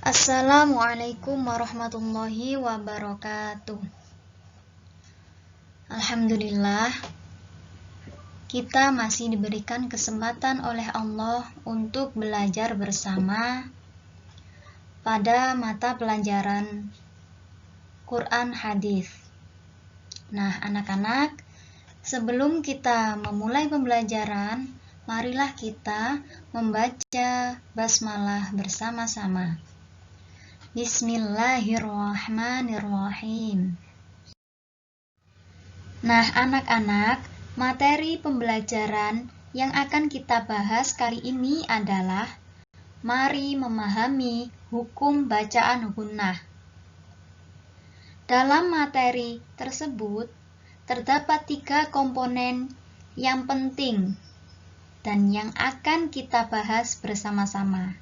Assalamualaikum warahmatullahi wabarakatuh. Alhamdulillah, kita masih diberikan kesempatan oleh Allah untuk belajar bersama pada mata pelajaran Quran Hadis. Nah, anak-anak, sebelum kita memulai pembelajaran, marilah kita membaca basmalah bersama-sama. Bismillahirrahmanirrahim. Nah, anak-anak, materi pembelajaran yang akan kita bahas kali ini adalah mari memahami hukum bacaan gunnah. Dalam materi tersebut terdapat 3 komponen yang penting dan yang akan kita bahas bersama-sama.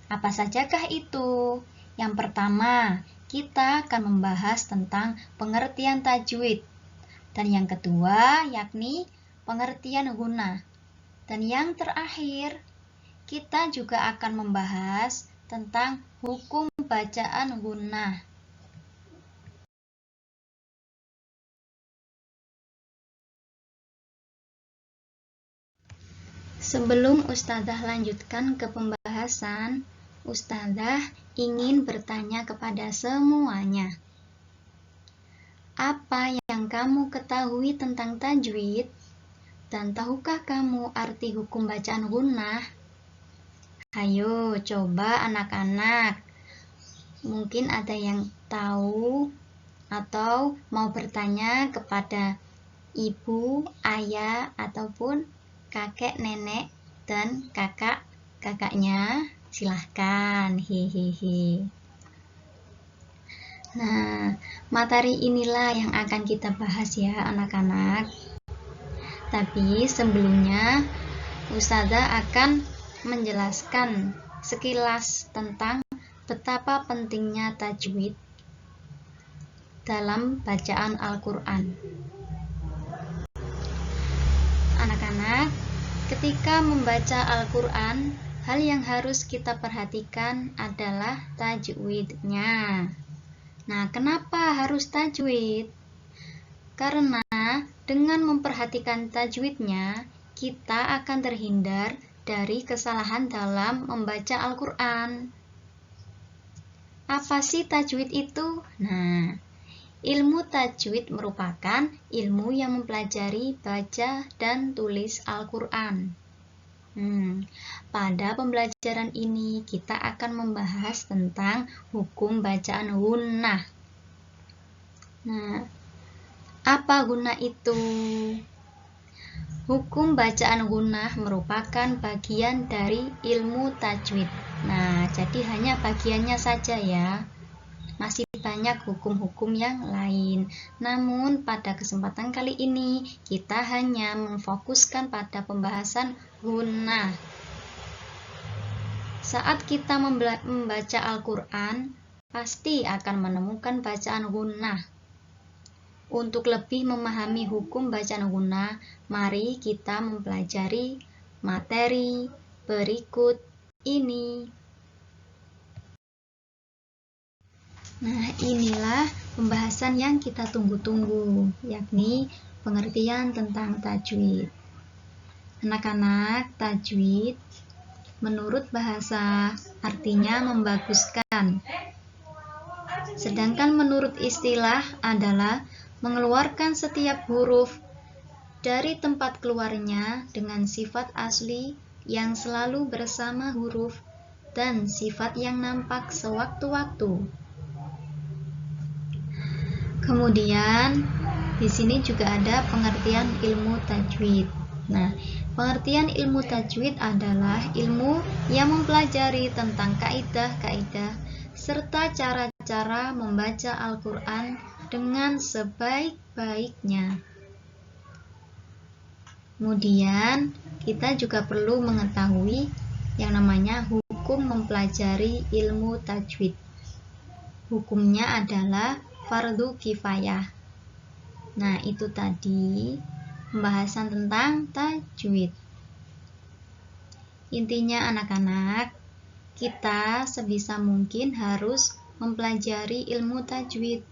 Apa sajakah itu? Yang pertama, kita akan membahas tentang pengertian tajwid. Dan yang kedua, yakni pengertian gunnah. Dan yang terakhir, kita juga akan membahas tentang hukum bacaan gunnah. Sebelum Ustadzah lanjutkan ke pembahasan, Ustadzah ingin bertanya kepada semuanya. Apa yang kamu ketahui tentang tajwid? Dan tahukah kamu arti hukum bacaan gunnah? Ayo, coba anak-anak. Mungkin ada yang tahu atau mau bertanya kepada ibu, ayah, ataupun kakek, nenek, dan kakaknya. Silahkan, hehehe. Nah, materi inilah yang akan kita bahas ya anak-anak. Tapi sebelumnya Ustadzah akan menjelaskan sekilas tentang betapa pentingnya tajwid dalam bacaan Al-Quran. Anak-anak, ketika membaca Al-Quran, hal yang harus kita perhatikan adalah tajwidnya. Nah, kenapa harus tajwid? Karena dengan memperhatikan tajwidnya, kita akan terhindar dari kesalahan dalam membaca Al-Quran. Apa sih tajwid itu? Nah, ilmu tajwid merupakan ilmu yang mempelajari baca dan tulis Al-Quran. Pada pembelajaran ini kita akan membahas tentang hukum bacaan gunnah. Nah, apa gunnah itu? Hukum bacaan gunnah merupakan bagian dari ilmu tajwid. Nah, jadi hanya bagiannya saja ya. Masih banyak hukum-hukum yang lain. Namun pada kesempatan kali ini kita hanya memfokuskan pada pembahasan gunnah. Saat kita membaca Al-Quran, pasti akan menemukan bacaan gunnah. Untuk lebih memahami hukum bacaan gunnah, mari kita mempelajari materi berikut ini. Nah, inilah pembahasan yang kita tunggu-tunggu, yakni pengertian tentang tajwid. Anak-anak, tajwid menurut bahasa artinya membaguskan. Sedangkan menurut istilah adalah mengeluarkan setiap huruf dari tempat keluarnya dengan sifat asli yang selalu bersama huruf dan sifat yang nampak sewaktu-waktu. Kemudian di sini juga ada pengertian ilmu tajwid. Nah, pengertian ilmu tajwid adalah ilmu yang mempelajari tentang kaidah-kaidah serta cara-cara membaca Al-Quran dengan sebaik-baiknya. Kemudian kita juga perlu mengetahui yang namanya hukum mempelajari ilmu tajwid. Hukumnya adalah fardu kifayah. Nah, itu tadi pembahasan tentang tajwid. Intinya anak-anak, kita sebisa mungkin harus mempelajari ilmu tajwid.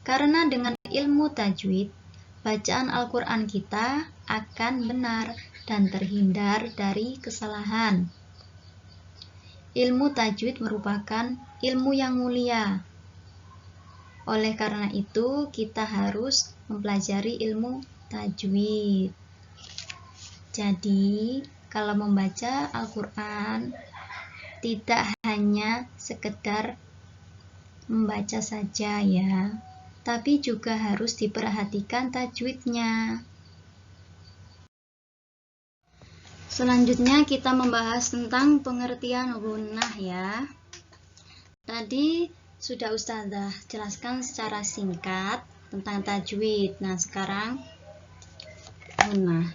Karena dengan ilmu tajwid, bacaan Al-Quran kita akan benar dan terhindar dari kesalahan. Ilmu tajwid merupakan ilmu yang mulia. Oleh karena itu, kita harus mempelajari ilmu tajwid. Jadi, kalau membaca Al-Quran, tidak hanya sekedar membaca saja ya, tapi juga harus diperhatikan tajwidnya. Selanjutnya kita membahas tentang pengertian gunnah ya. Tadi sudah Ustazah jelaskan secara singkat tentang tajwid. Nah, sekarang gunnah.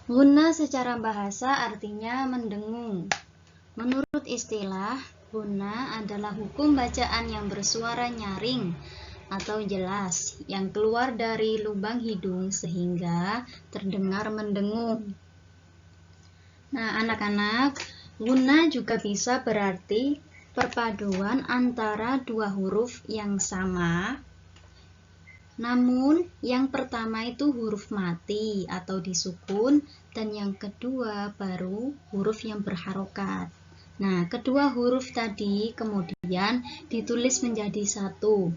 Gunnah secara bahasa artinya mendengung. Menurut istilah, gunnah adalah hukum bacaan yang bersuara nyaring atau jelas yang keluar dari lubang hidung sehingga terdengar mendengung. Nah, anak-anak, gunnah juga bisa berarti perpaduan antara dua huruf yang sama, namun yang pertama itu huruf mati atau disukun, dan yang kedua baru huruf yang berharokat. Nah, kedua huruf tadi kemudian ditulis menjadi satu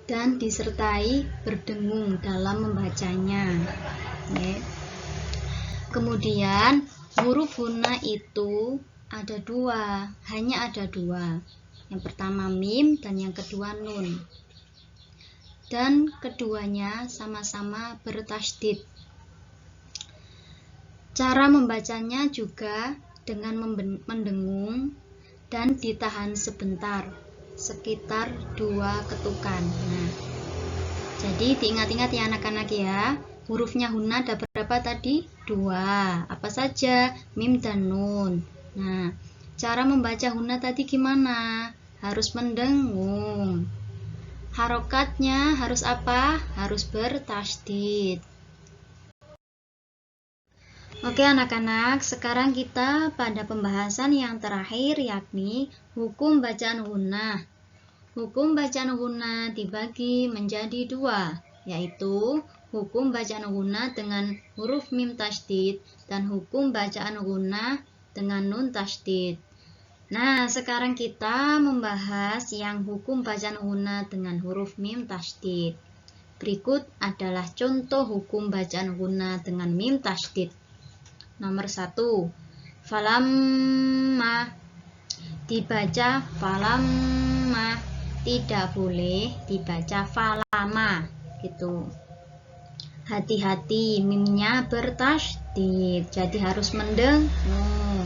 dan disertai berdengung dalam membacanya. Kemudian huruf gunnah itu ada dua, hanya ada dua. Yang pertama mim dan yang kedua nun. Dan keduanya sama-sama bertasydid. Cara membacanya juga dengan mendengung dan ditahan sebentar, sekitar 2 ketukan. Nah, jadi diingat-ingat ya anak-anak ya. Hurufnya gunnah ada berapa tadi? 2. Apa saja? Mim dan nun. Nah, cara membaca gunnah tadi gimana? Harus mendengung. Harokatnya harus apa? Harus bertasydid. Oke anak-anak, sekarang kita pada pembahasan yang terakhir yakni hukum bacaan gunnah. Hukum bacaan gunnah dibagi menjadi 2, yaitu hukum bacaan gunnah dengan huruf mim tasydid dan hukum bacaan gunnah dengan nun tasydid. Nah, sekarang kita membahas yang hukum bacaan gunnah dengan huruf mim tasydid. Berikut adalah contoh hukum bacaan gunnah dengan mim tasydid. Nomor 1, falamma, dibaca falamma, tidak boleh dibaca falama gitu. Hati-hati, mimnya bertasydid, jadi harus mendengung.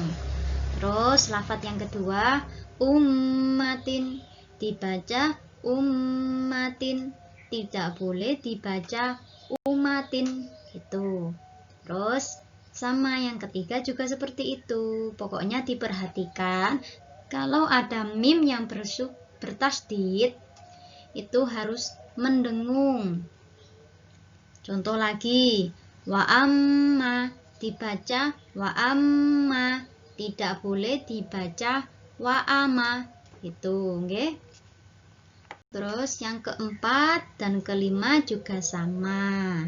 Terus lafadz yang kedua, ummatin, dibaca ummatin, tidak boleh dibaca umatin gitu. Terus sama yang ketiga juga seperti itu. Pokoknya diperhatikan kalau ada mim yang bertasydid itu harus mendengung. Contoh lagi, wa amma, dibaca wa amma, tidak boleh dibaca wa ama itu, nggih. Terus yang keempat dan kelima juga sama.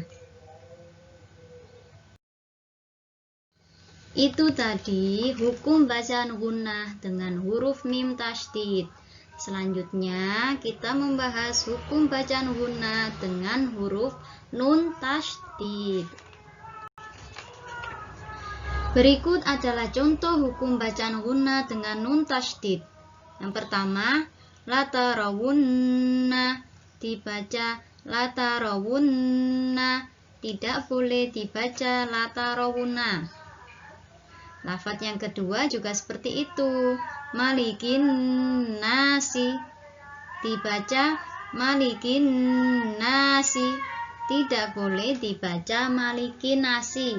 Itu tadi hukum bacaan gunnah dengan huruf mim tasydid. Selanjutnya kita membahas hukum bacaan gunnah dengan huruf nun tasydid. Berikut adalah contoh hukum bacaan gunnah dengan nun tasydid. Yang pertama, la tarawunna, dibaca la tarawunna, tidak boleh dibaca la tarawunna. Lafadz yang kedua juga seperti itu, malikin nasi, dibaca malikin nasi, tidak boleh dibaca malikin nasi.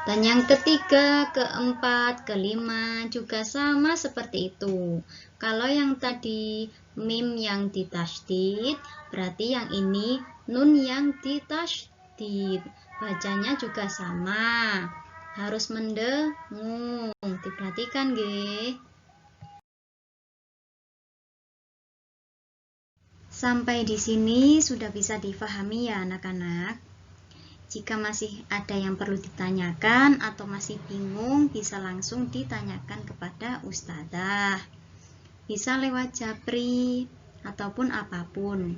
Dan yang ketiga, keempat, kelima juga sama seperti itu. Kalau yang tadi mim yang ditasydid, berarti yang ini nun yang ditasydid. Bacanya juga sama. harus mendengung. Diperhatikan nggih. Sampai di sini sudah bisa difahami ya anak-anak. Jika masih ada yang perlu ditanyakan atau masih bingung, bisa langsung ditanyakan kepada ustadzah. Bisa lewat japri ataupun apapun.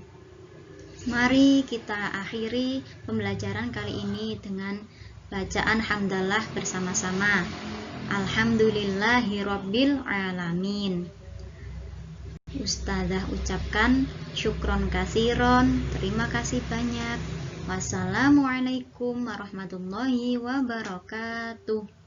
Mari kita akhiri pembelajaran kali ini dengan bacaan hamdalah bersama-sama. Alhamdulillahirabbil alamin. Ustadzah ucapkan syukron kasiron, terima kasih banyak. Wassalamualaikum warahmatullahi wabarakatuh.